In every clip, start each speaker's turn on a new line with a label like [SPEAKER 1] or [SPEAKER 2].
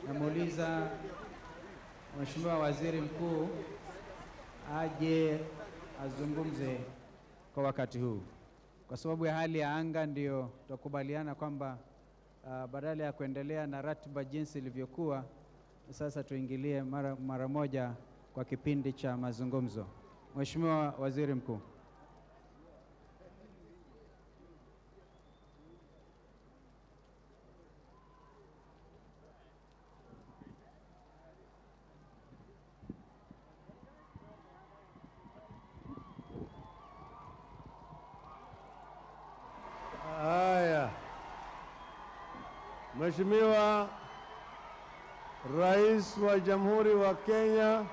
[SPEAKER 1] Namuuliza Mheshimiwa Waziri Mkuu aje azungumze kwa wakati huu. Kwa sababu ya hali ya anga ndio tukubaliana kwamba badala ya kuendelea na ratiba jinsi ilivyokuwa, sasa tuingilie mara moja kwa kipindi cha mazungumzo. Mheshimiwa Waziri Mkuu.
[SPEAKER 2] Haya, Mheshimiwa Rais wa Jamhuri wa Kenya,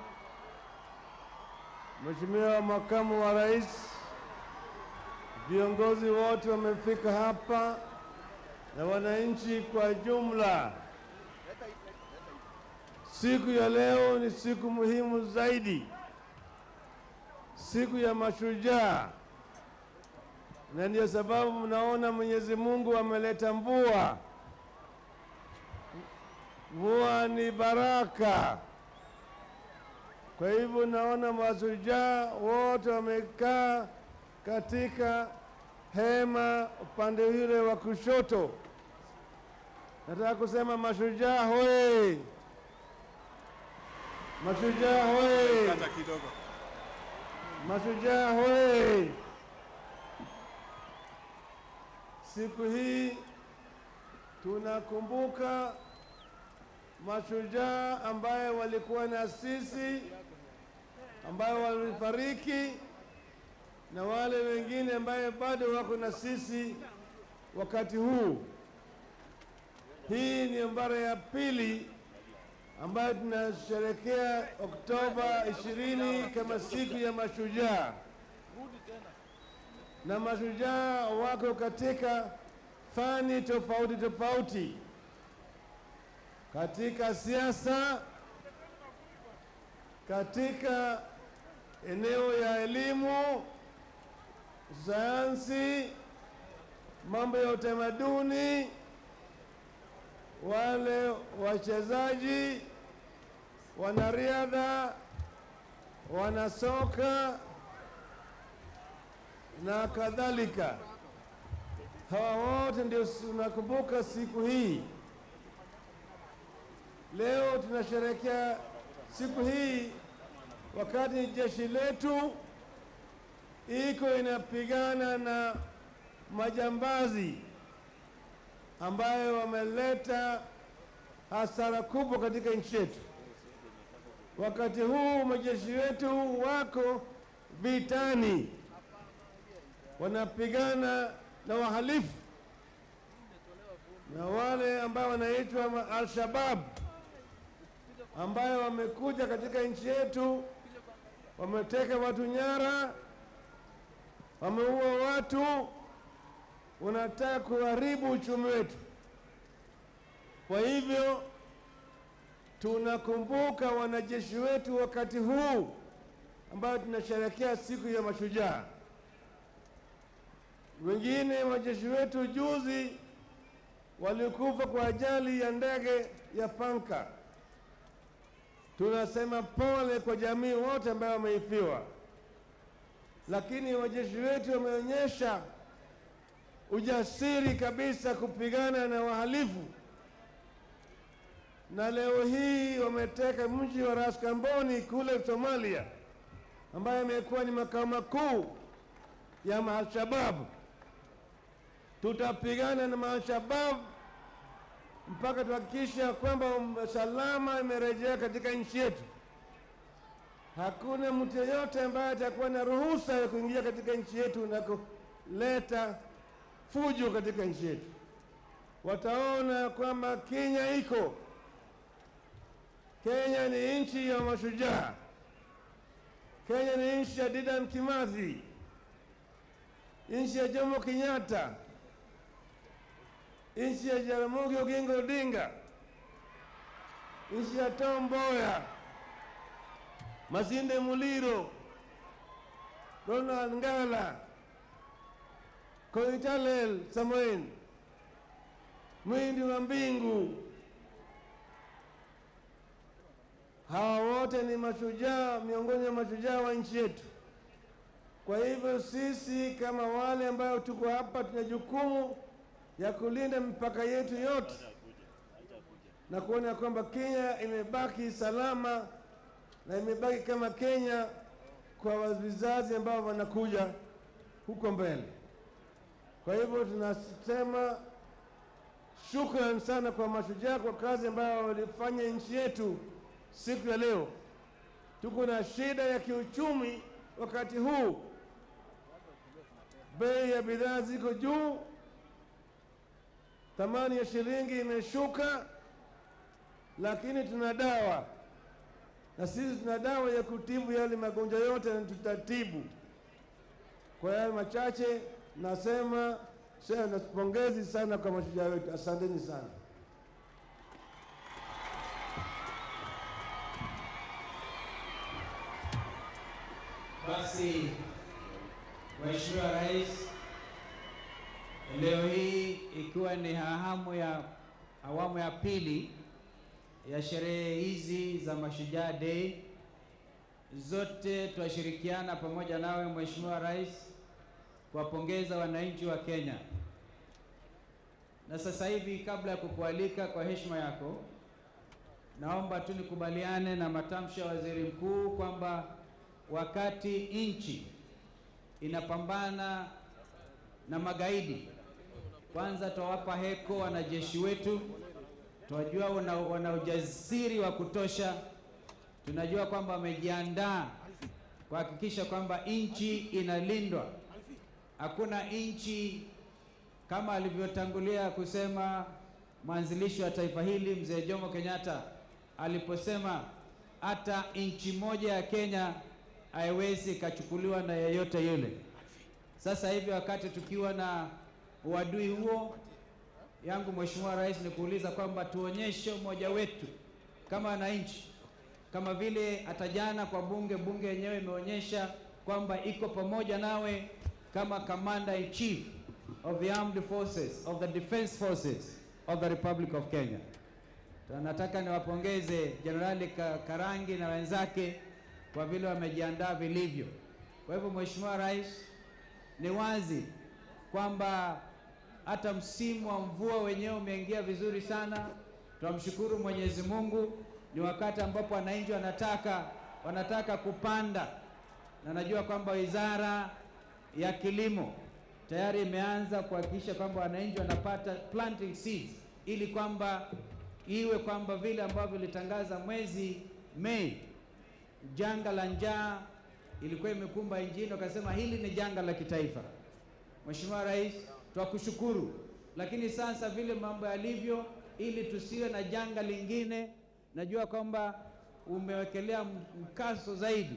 [SPEAKER 2] Mheshimiwa Makamu wa Rais, viongozi wote wamefika hapa na wananchi kwa jumla. Siku ya leo ni siku muhimu zaidi, siku ya Mashujaa. Na ndio sababu mnaona Mwenyezi Mungu ameleta mvua. Mvua ni baraka. Kwa hivyo naona mashujaa wote wamekaa katika hema upande ule wa kushoto. Nataka kusema mashujaa hoye! Mashujaa hoye! Mashujaa hoye! Siku hii tunakumbuka mashujaa ambaye walikuwa na sisi, ambaye walifariki, na wale wengine ambaye bado wako na sisi wakati huu. Hii ni mara ya pili ambayo tunasherehekea Oktoba 20 kama siku ya mashujaa. Na mashujaa wako katika fani tofauti tofauti, katika siasa, katika eneo ya elimu, sayansi, mambo ya utamaduni, wale wachezaji, wanariadha, wanasoka na kadhalika. Hawa wote ndio tunakumbuka siku hii. Leo tunasherehekea siku hii wakati jeshi letu iko inapigana na majambazi ambayo wameleta hasara kubwa katika nchi yetu. Wakati huu majeshi wetu wako vitani, wanapigana na wahalifu na wale ambao wanaitwa Al-Shabaab, ambayo wamekuja katika nchi yetu, wameteka watu nyara, wameua watu, wanataka kuharibu uchumi wetu. Kwa hivyo tunakumbuka wanajeshi wetu wakati huu ambao tunasherehekea siku ya mashujaa. Wengine wajeshi wetu juzi walikufa kwa ajali ya ndege ya Panka. Tunasema pole kwa jamii wote ambao wameifiwa, lakini wajeshi wetu wameonyesha ujasiri kabisa kupigana na wahalifu, na leo hii wameteka mji wa Ras Kamboni kule Somalia, ambayo imekuwa ni makao makuu ya Al-Shabaab. Tutapigana na Al-Shabaab mpaka tuhakikisha kwamba salama imerejea katika nchi yetu. Hakuna mtu yeyote ambaye atakuwa na ruhusa ya kuingia katika nchi yetu na kuleta fujo katika nchi yetu. Wataona kwamba Kenya iko. Kenya ni nchi ya mashujaa. Kenya ni nchi ya Dedan Kimathi, nchi ya Jomo Kenyatta, nchi ya Jaramogi Oginga Odinga, nchi ya Tom Mboya, Masinde Muliro, Ronald Ngala, Koitalel Samoei, Mwindi wa Mbingu, wote ni mashujaa, miongoni mwa mashujaa wa nchi yetu. Kwa hivyo sisi kama wale ambao tuko hapa tuna jukumu ya kulinda mipaka yetu yote na kuona kwamba Kenya imebaki salama na imebaki kama Kenya kwa vizazi ambao wanakuja huko mbele. Kwa hivyo tunasema shukrani sana kwa mashujaa kwa kazi ambayo walifanya nchi yetu siku ya leo. Tuko na shida ya kiuchumi wakati huu. Bei ya bidhaa ziko juu, thamani ya shilingi imeshuka, lakini tuna dawa. Na sisi tuna dawa ya kutibu yale magonjwa yote na tutatibu. Kwa yale machache nasema pongezi sana kwa mashujaa wetu. Asanteni sana.
[SPEAKER 1] Basi Mheshimiwa Rais, leo hii ikiwa ni awamu ya pili ya sherehe hizi za Mashujaa Day, zote twashirikiana pamoja nawe Mheshimiwa Rais kuwapongeza wananchi wa Kenya. Na sasa hivi, kabla ya kukualika kwa heshima yako, naomba tu nikubaliane na matamshi ya Waziri Mkuu kwamba wakati nchi inapambana na magaidi, kwanza tuwapa heko wanajeshi wetu. Tunajua wana ujasiri wa kutosha. Tunajua kwamba wamejiandaa kuhakikisha kwamba nchi inalindwa. Hakuna nchi, kama alivyotangulia kusema mwanzilishi wa taifa hili Mzee Jomo Kenyatta aliposema, hata nchi moja ya Kenya haiwezi kachukuliwa na yeyote yule. Sasa hivi wakati tukiwa na uadui huo, yangu Mheshimiwa Rais ni kuuliza kwamba tuonyeshe umoja wetu kama wananchi, kama vile hata jana kwa bunge yenyewe imeonyesha kwamba iko pamoja nawe kama Commander in Chief of the Armed Forces, of the Defense Forces of the Republic of Kenya. Nataka niwapongeze Jenerali Karangi na wenzake kwa vile wamejiandaa vilivyo. Kwa hivyo Mheshimiwa Rais, ni wazi kwamba hata msimu wa mvua wenyewe umeingia vizuri sana. Tunamshukuru Mwenyezi Mungu. Ni wakati ambapo wananchi wanataka kupanda, na najua kwamba Wizara ya Kilimo tayari imeanza kuhakikisha kwamba wananchi wanapata planting seeds, ili kwamba iwe kwamba vile ambavyo ilitangaza mwezi Mei, janga la njaa ilikuwa imekumba nchini, wakasema hili ni janga la kitaifa. Mheshimiwa Rais, twakushukuru, lakini sasa vile mambo yalivyo, ili tusiwe na janga lingine, najua kwamba umewekelea mkazo zaidi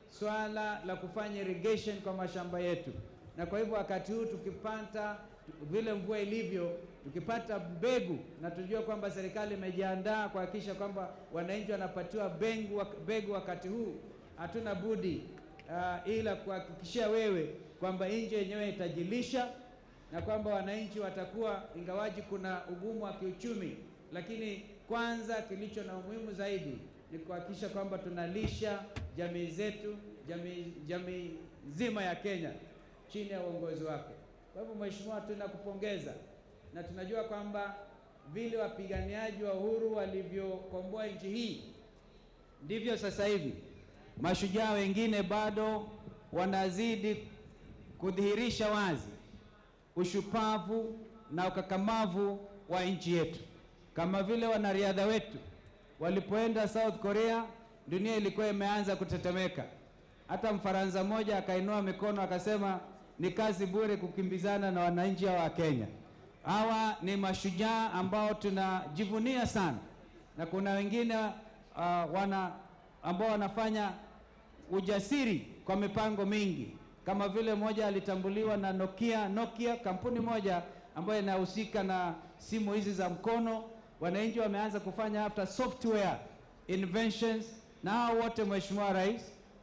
[SPEAKER 1] swala la kufanya irrigation kwa mashamba yetu. Na kwa hivyo wakati huu tukipata vile mvua ilivyo, tukipata mbegu, na tujua kwamba serikali imejiandaa kuhakikisha kwamba wananchi wanapatiwa mbegu wakati huu, hatuna budi ila kuhakikishia wewe kwamba nchi yenyewe itajilisha, na kwamba wananchi watakuwa, ingawaji kuna ugumu wa kiuchumi, lakini kwanza kilicho na umuhimu zaidi ni kuhakikisha kwamba tunalisha jamii zetu, jamii nzima ya Kenya chini ya uongozi wako. Kwa hivyo Mheshimiwa, tunakupongeza, na tunajua kwamba vile wapiganiaji wa uhuru walivyokomboa nchi hii, ndivyo sasa hivi mashujaa wengine bado wanazidi kudhihirisha wazi ushupavu na ukakamavu wa nchi yetu. Kama vile wanariadha wetu walipoenda South Korea, dunia ilikuwa imeanza kutetemeka. Hata Mfaransa mmoja akainua mikono akasema ni kazi bure kukimbizana na wananchi wa Kenya. Hawa ni mashujaa ambao tunajivunia sana, na kuna wengine ambao wanafanya ujasiri kwa mipango mingi, kama vile moja alitambuliwa na Nokia, kampuni moja ambayo inahusika na simu hizi za mkono. Wananchi wameanza kufanya hata software inventions, na hao wote Mheshimiwa Rais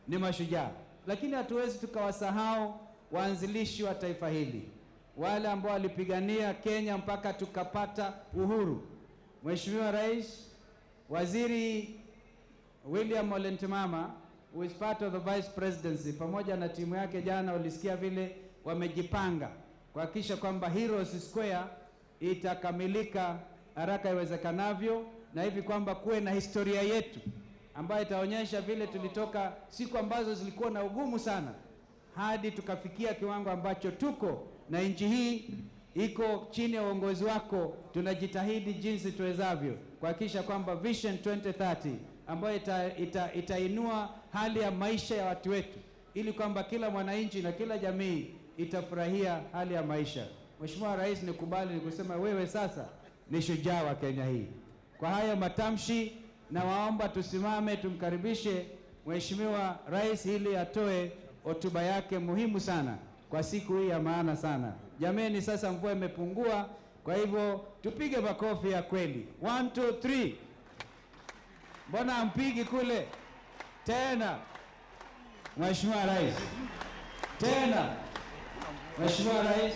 [SPEAKER 1] ni mashujaa. Lakini hatuwezi tukawasahau waanzilishi wa taifa hili, wale ambao walipigania Kenya mpaka tukapata uhuru. Mheshimiwa Rais, Waziri William Ole Ntimama, who is part of the vice presidency, pamoja na timu yake, jana ulisikia vile wamejipanga kuhakikisha kwamba Heroes Square itakamilika haraka iwezekanavyo, na hivi kwamba kuwe na historia yetu ambayo itaonyesha vile tulitoka siku ambazo zilikuwa na ugumu sana hadi tukafikia kiwango ambacho tuko, na nchi hii iko chini ya uongozi wako. Tunajitahidi jinsi tuwezavyo kuhakikisha kwamba Vision 2030 ambayo itainua hali ya maisha ya watu wetu, ili kwamba kila mwananchi na kila jamii itafurahia hali ya maisha. Mheshimiwa Rais, nikubali nikusema wewe sasa ni shujaa wa Kenya hii. Kwa haya matamshi, na waomba tusimame tumkaribishe Mheshimiwa Rais ili atoe hotuba yake muhimu sana kwa siku hii ya maana sana. Jameni, sasa mvua imepungua, kwa hivyo tupige makofi ya kweli. 1 2 3. Mbona ampigi kule? Tena. Mheshimiwa Rais. Tena. Mheshimiwa Rais.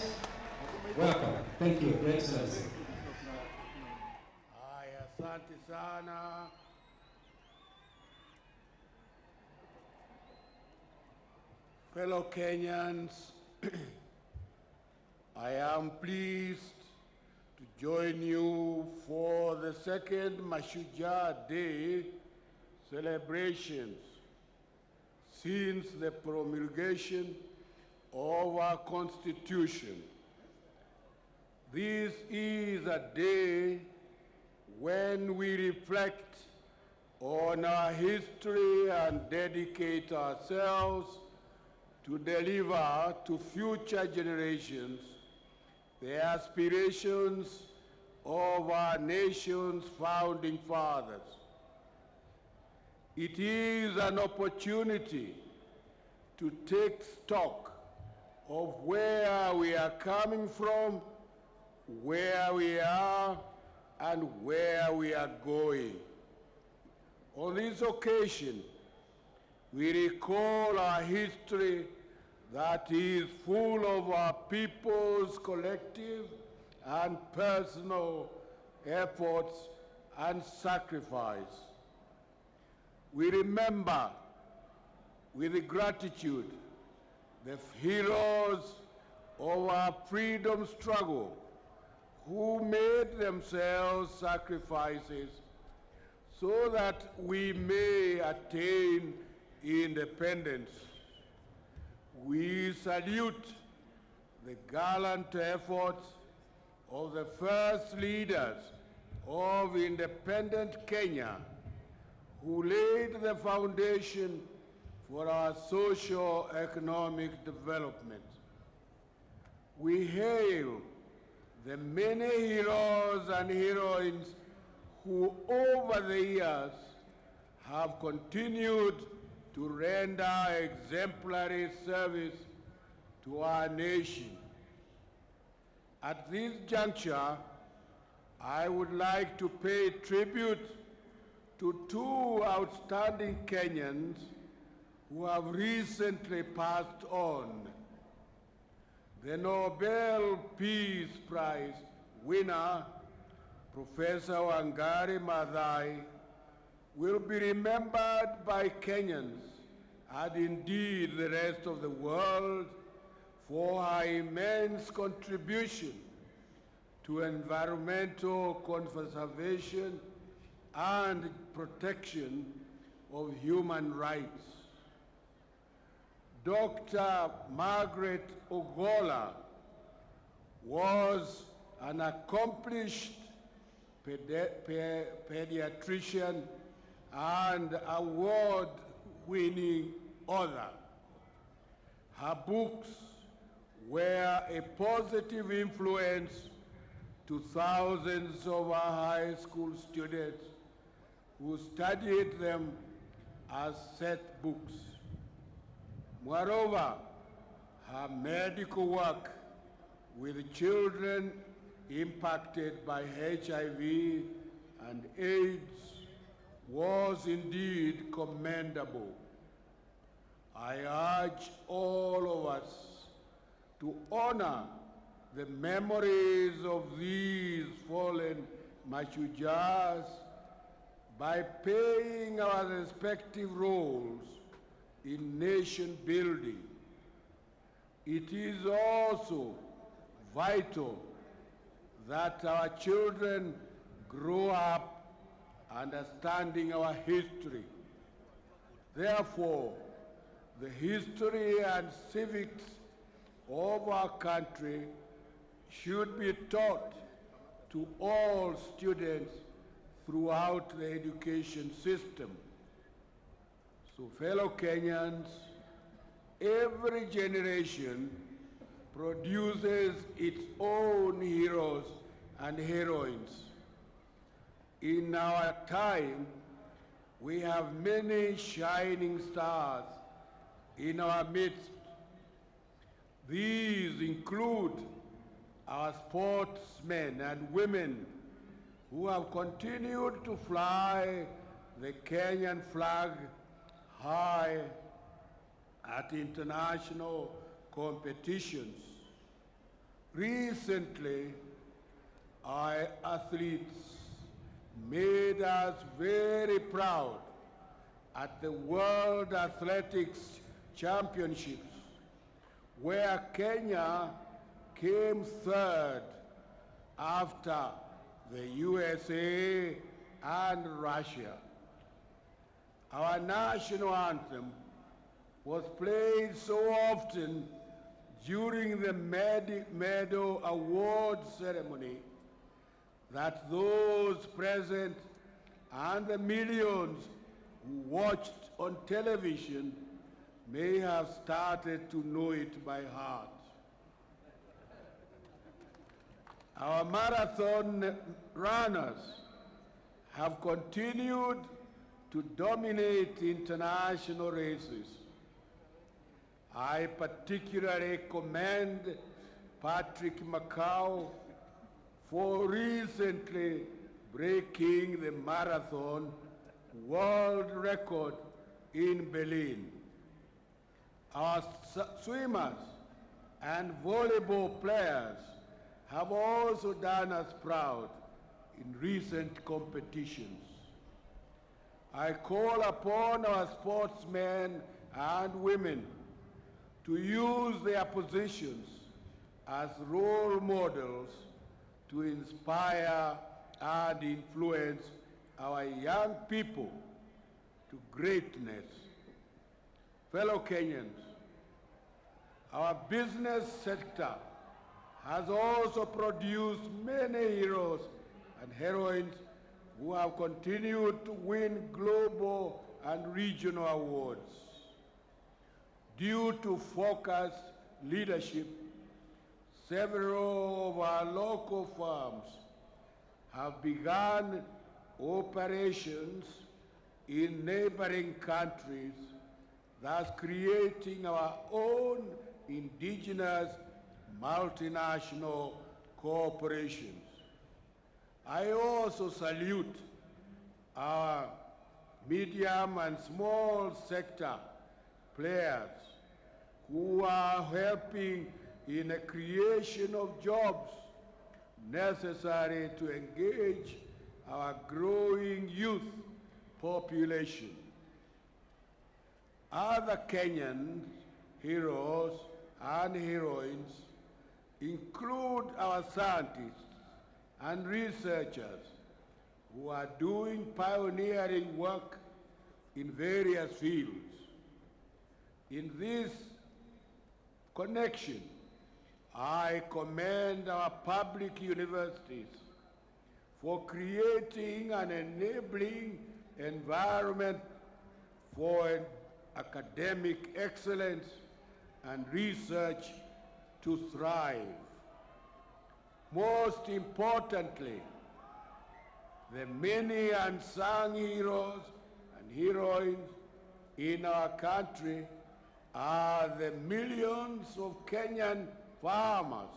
[SPEAKER 1] Welcome. Thank you, Your Excellency.
[SPEAKER 3] Haya, asante sana. Fellow Kenyans, I am pleased to join you for the second Mashujaa Day celebrations since the promulgation of our Constitution. This is a day when we reflect on our history and dedicate ourselves to deliver to future generations the aspirations of our nation's founding fathers. It is an opportunity to take stock of where we are coming from, where we are, and where we are going. On this occasion, we recall our history that is full of our people's collective and personal efforts and sacrifice. We remember with gratitude the heroes of our freedom struggle who made themselves sacrifices so that we may attain independence. We salute the gallant efforts of the first leaders of independent Kenya who laid the foundation for our socio-economic development. We hail the many heroes and heroines who over the years have continued to render exemplary service to our nation. At this juncture, I would like to pay tribute to two outstanding Kenyans who have recently passed on. The Nobel Peace Prize winner, Professor Wangari Maathai, will be remembered by Kenyans and indeed the rest of the world for her immense contribution to environmental conservation and protection of human rights. Dr. Margaret Ogola was an accomplished pediatrician and award-winning author. Her books were a positive influence to thousands of our high school students who studied them as set books. Moreover, her medical work with children impacted by HIV and AIDS was indeed commendable. I urge all of us to honor the memories of these fallen Mashujaas by playing our respective roles in nation building. It is also vital that our children grow up understanding our history. Therefore, the history and civics of our country should be taught to all students throughout the education system. So, fellow Kenyans, every generation produces its own heroes and heroines. In our time, we have many shining stars in our midst. These include our sportsmen and women who have continued to fly the Kenyan flag high at international competitions. Recently, our athletes made us very proud at the World Athletics Championships, where Kenya came third after the USA and Russia. Our national anthem was played so often during the medal award ceremony that those present and the millions who watched on television may have started to know it by heart. Our marathon runners have continued to dominate international races. I particularly commend Patrick Macau for recently breaking the marathon world record in Berlin. Our swimmers and volleyball players have also done us proud in recent competitions. I call upon our sportsmen and women to use their positions as role models to inspire and influence our young people to greatness. Fellow Kenyans, our business sector has also produced many heroes and heroines who have continued to win global and regional awards. Due to focused leadership, several of our local firms have begun operations in neighboring countries, thus creating our own indigenous multinational corporations. I also salute our medium and small sector players who are helping in the creation of jobs necessary to engage our growing youth population. Other Kenyan heroes and heroines include our scientists and researchers who are doing pioneering work in various fields. In this connection, I commend our public universities for creating an enabling environment for academic excellence and research to thrive. Most importantly, the many unsung heroes and heroines in our country are the millions of Kenyan farmers,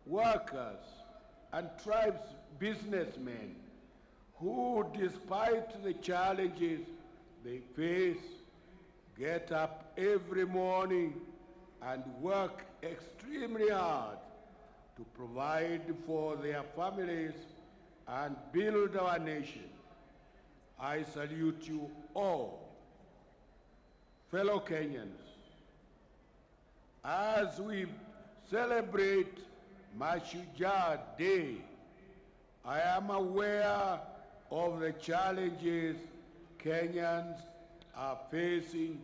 [SPEAKER 3] workers, and tribes businessmen who, despite the challenges they face, get up every morning and work extremely hard to provide for their families and build our nation. I salute you all. Fellow Kenyans, as we celebrate Mashujaa Day, I am aware of the challenges Kenyans are facing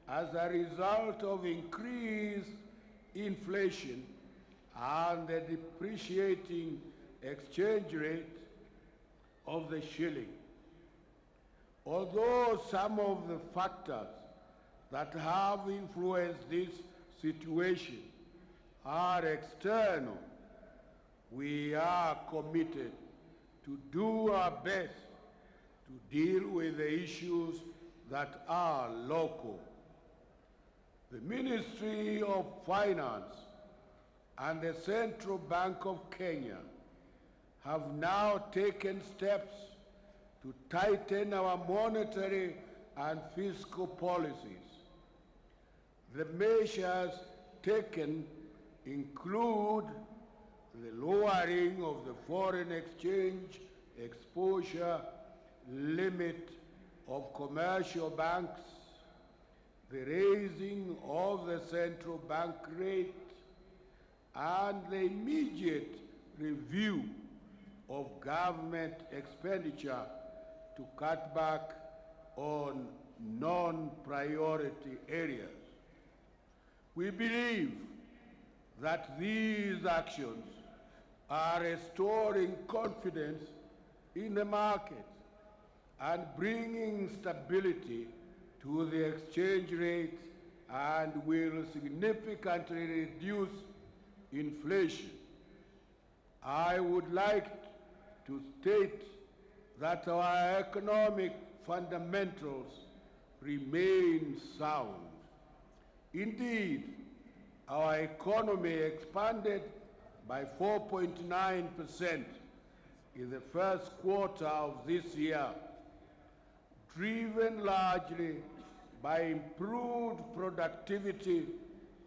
[SPEAKER 3] as a result of increased inflation and the depreciating exchange rate of the shilling. Although some of the factors that have influenced this situation are external, we are committed to do our best to deal with the issues that are local. The Ministry of Finance and the Central Bank of Kenya have now taken steps to tighten our monetary and fiscal policies. The measures taken include the lowering of the foreign exchange exposure limit of commercial banks, the raising of the central bank rate, and the immediate review of government expenditure to cut back on non-priority areas. We believe that these actions are restoring confidence in the markets and bringing stability to the exchange rate and will significantly reduce inflation. I would like to state that our economic fundamentals remain sound. Indeed, our economy expanded by 4.9% in the first quarter of this year, driven largely by improved productivity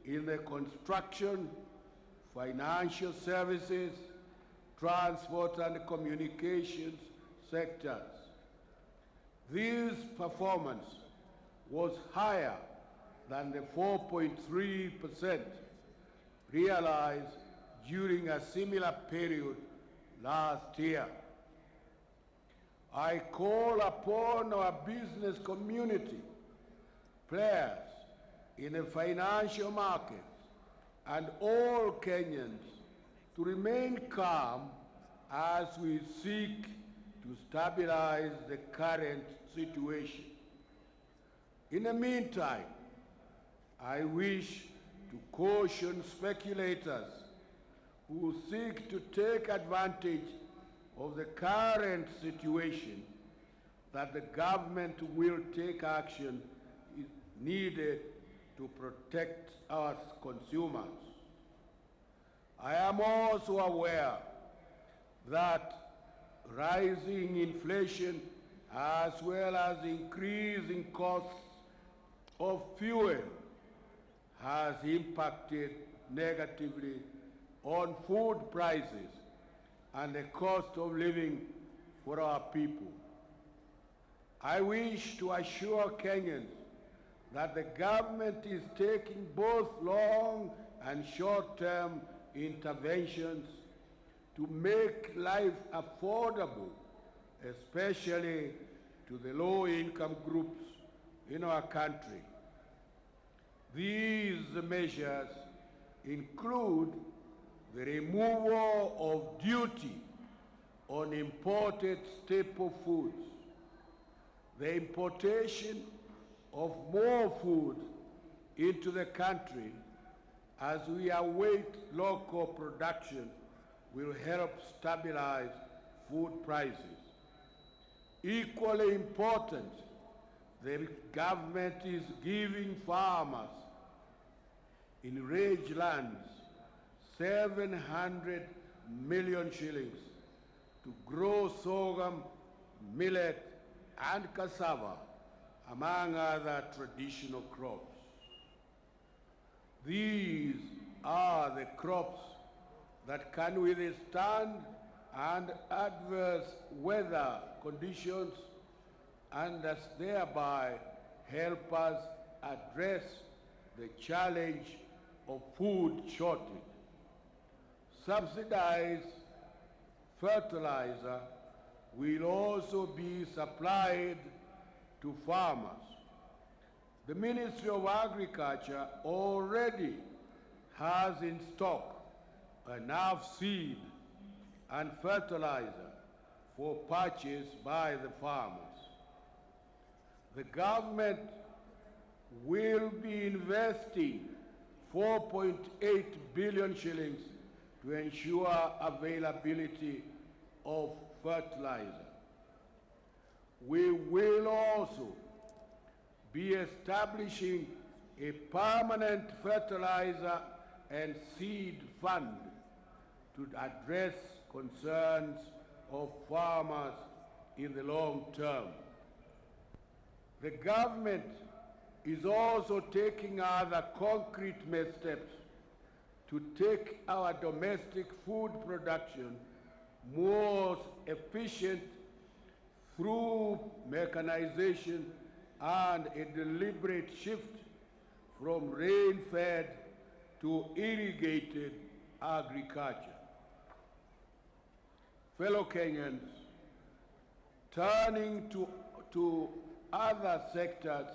[SPEAKER 3] in the construction, financial services, transport and communications sectors. This performance was higher than the 4.3% realized during a similar period last year. I call upon our business community, players in the financial markets, and all Kenyans to remain calm as we seek to stabilize the current situation. In the meantime, I wish to caution speculators who seek to take advantage of the current situation that the government will take action needed to protect our consumers. I am also aware that rising inflation as well as increasing costs of fuel has impacted negatively on food prices and the cost of living for our people. I wish to assure Kenyans that the government is taking both long and short-term interventions to make life affordable, especially to the low-income groups in our country. These measures include the removal of duty on imported staple foods, the importation of more food into the country as we await local production will help stabilize food prices. Equally important, the government is giving farmers in range lands 700 million shillings to grow sorghum, millet, and cassava, among other traditional crops. These are the crops that can withstand and adverse weather conditions and thus thereby help us address the challenge of food shortage. Subsidized fertilizer will also be supplied to farmers. The Ministry of Agriculture already has in stock enough seed and fertilizer for purchase by the farmers. The government will be investing 4.8 billion shillings to ensure availability of fertilizer. We will also be establishing a permanent fertilizer and seed fund to address concerns of farmers in the long term. The government is also taking other concrete steps to take our domestic food production more efficient through mechanization and a deliberate shift from rain-fed to irrigated agriculture. Fellow Kenyans, turning to other sectors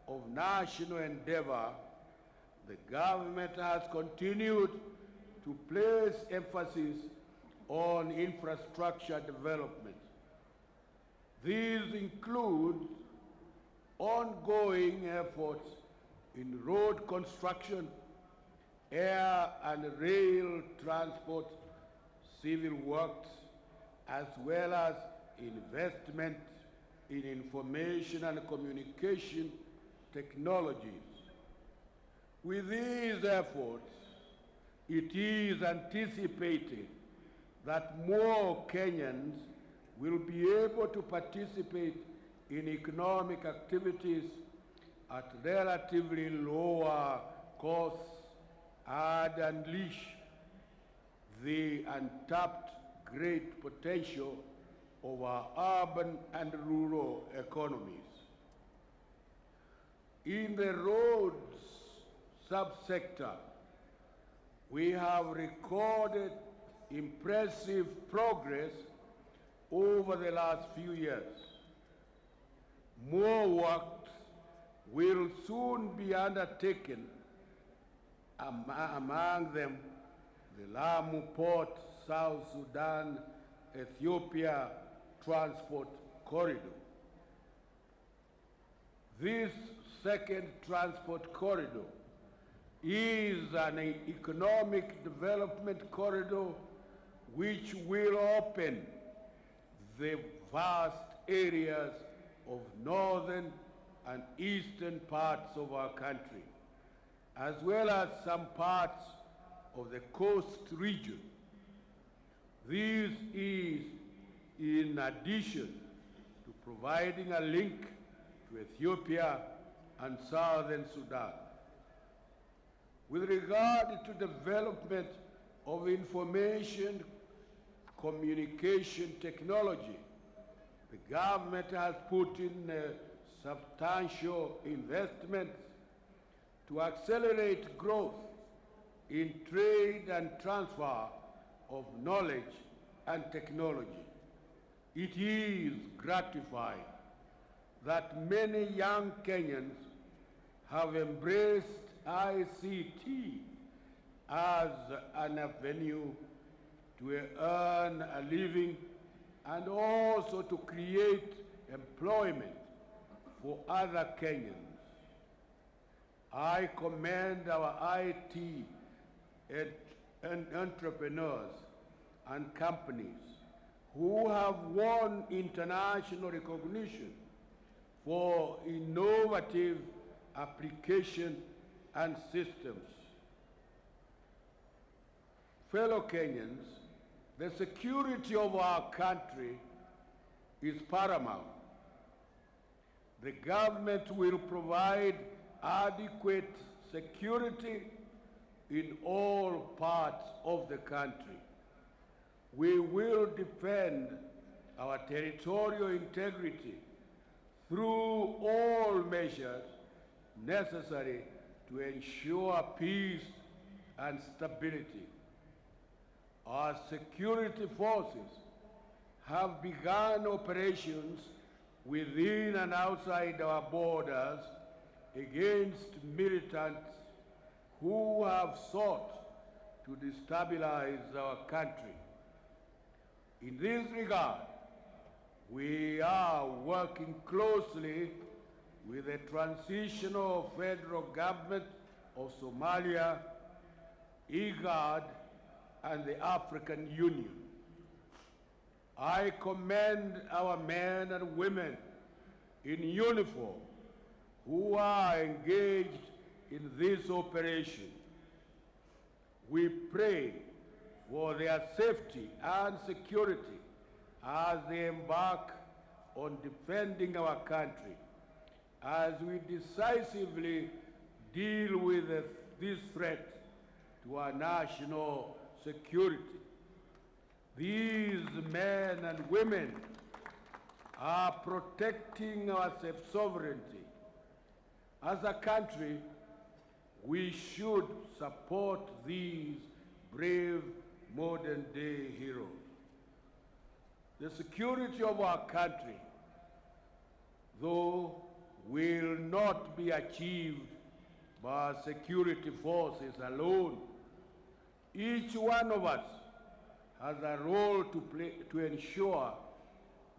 [SPEAKER 3] of national endeavor, the government has continued to place emphasis on infrastructure development. These include ongoing efforts in road construction, air and rail transport, civil works, as well as investment in information and communication technologies. With these efforts, it is anticipated that more Kenyans will be able to participate in economic activities at relatively lower costs and unleash the untapped great potential of our urban and rural economies. In the roads subsector, we have recorded impressive progress over the last few years. More works will soon be undertaken, among them the Lamu Port, South Sudan, Ethiopia Transport Corridor. This second transport corridor is an economic development corridor which will open the vast areas of northern and eastern parts of our country, as well as some parts of the coast region. This is in addition to providing a link to Ethiopia and southern Sudan. With regard to development of information communication technology, the government has put in substantial investments to accelerate growth in trade and transfer of knowledge and technology. It is gratifying that many young Kenyans have embraced ICT as an avenue to earn a living and also to create employment for other Kenyans. I commend our IT and entrepreneurs and companies who have won international recognition for innovative application and systems. Fellow Kenyans, the security of our country is paramount. The government will provide adequate security in all parts of the country. We will defend our territorial integrity through all measures necessary to ensure peace and stability. Our security forces have begun operations within and outside our borders against militants who have sought to destabilize our country. In this regard, we are working closely with the transitional federal government of Somalia, IGAD, and the African Union. I commend our men and women in uniform who are engaged in this operation. We pray for their safety and security as they embark on defending our country, as we decisively deal with this threat to our national security. These men and women are protecting our sovereignty. As a country, we should support these brave modern-day heroes. The security of our country, though, will not be achieved by security forces alone. Each one of us has a role to play to ensure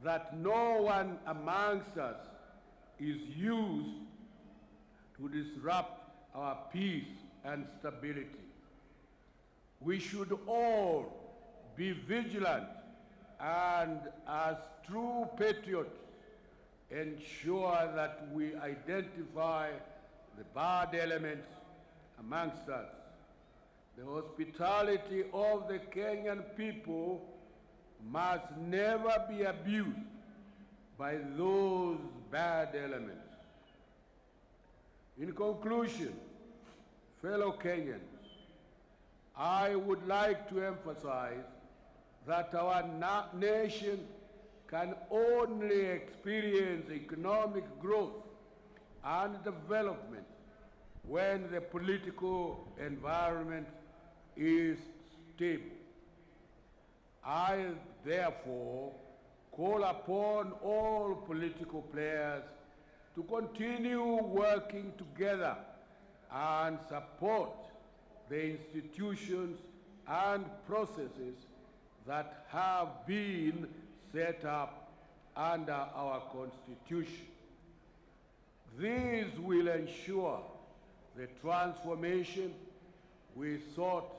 [SPEAKER 3] that no one amongst us is used to disrupt our peace and stability. We should all be vigilant and, as true patriots, ensure that we identify the bad elements amongst us. The hospitality of the Kenyan people must never be abused by those bad elements. In conclusion, fellow Kenyans, I would like to emphasize that our nation can only experience economic growth and development when the political environment is stable. I therefore call upon all political players to continue working together and support the institutions and processes that have been set up under our Constitution. These will ensure the transformation we sought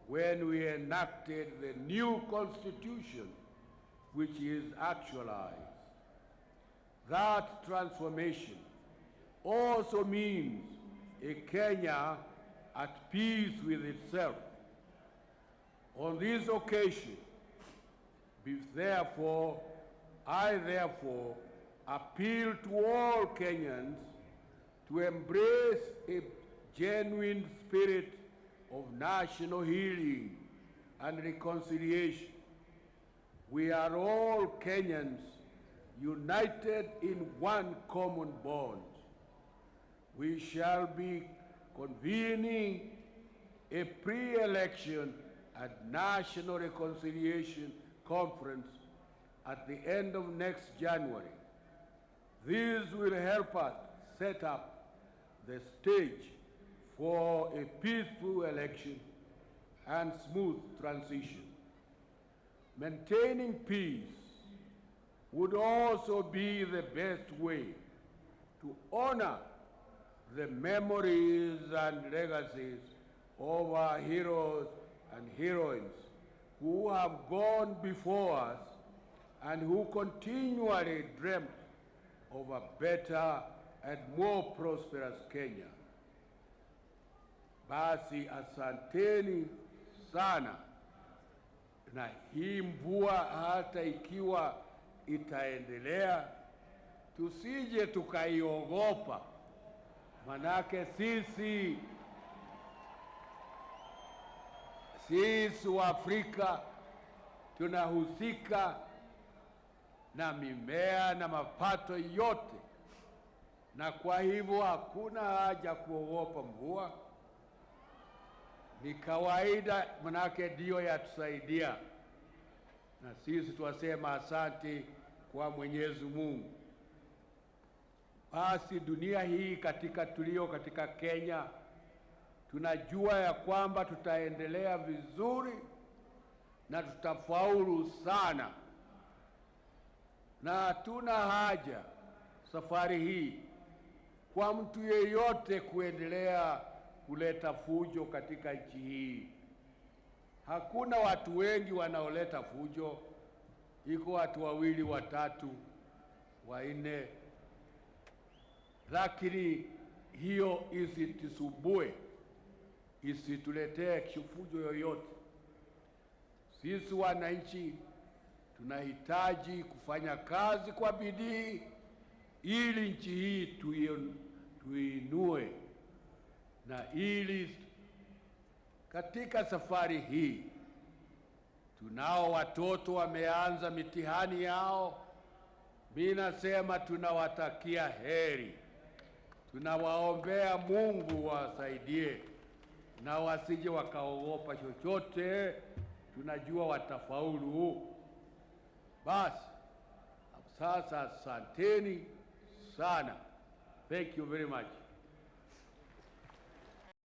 [SPEAKER 3] when we enacted the new Constitution, which is actualized. That transformation also means a Kenya at peace with itself. On this occasion, I therefore appeal to all Kenyans to embrace a genuine spirit of national healing and reconciliation. We are all Kenyans united in one common bond. We shall be convening a pre-election and national reconciliation conference at the end of next January. This will help us set up the stage for a peaceful election and smooth transition. Maintaining peace would also be the best way to honor the memories and legacies of our heroes and heroines who have gone before us and who continually dreamt of a better and more prosperous Kenya. Basi asanteni sana, na hii mvua hata ikiwa itaendelea, tusije tukaiogopa, manake sisi wa Afrika tunahusika na mimea na mapato yote na kwa hivyo hakuna haja kuogopa mvua. Ni kawaida, manake ndio yatusaidia, na sisi tuwasema asante kwa Mwenyezi Mungu. Basi dunia hii katika Kenya, tunajua ya kwamba tutaendelea vizuri na tutafaulu sana, na hatuna haja safari hii kwa mtu yeyote kuendelea kuleta fujo katika nchi hii. Hakuna watu wengi wanaoleta fujo, iko watu wawili, watatu, wanne, lakini hiyo isitusubue, isituletee fujo yoyote. Sisi wananchi tunahitaji kufanya kazi kwa bidii ili nchi hii tuinue, na ili katika safari hii tunao watoto wameanza mitihani yao. Mimi nasema tunawatakia heri, tunawaombea Mungu wasaidie na wasije wakaogopa chochote, tunajua watafaulu. Basi sasa asanteni sana. Thank you very much.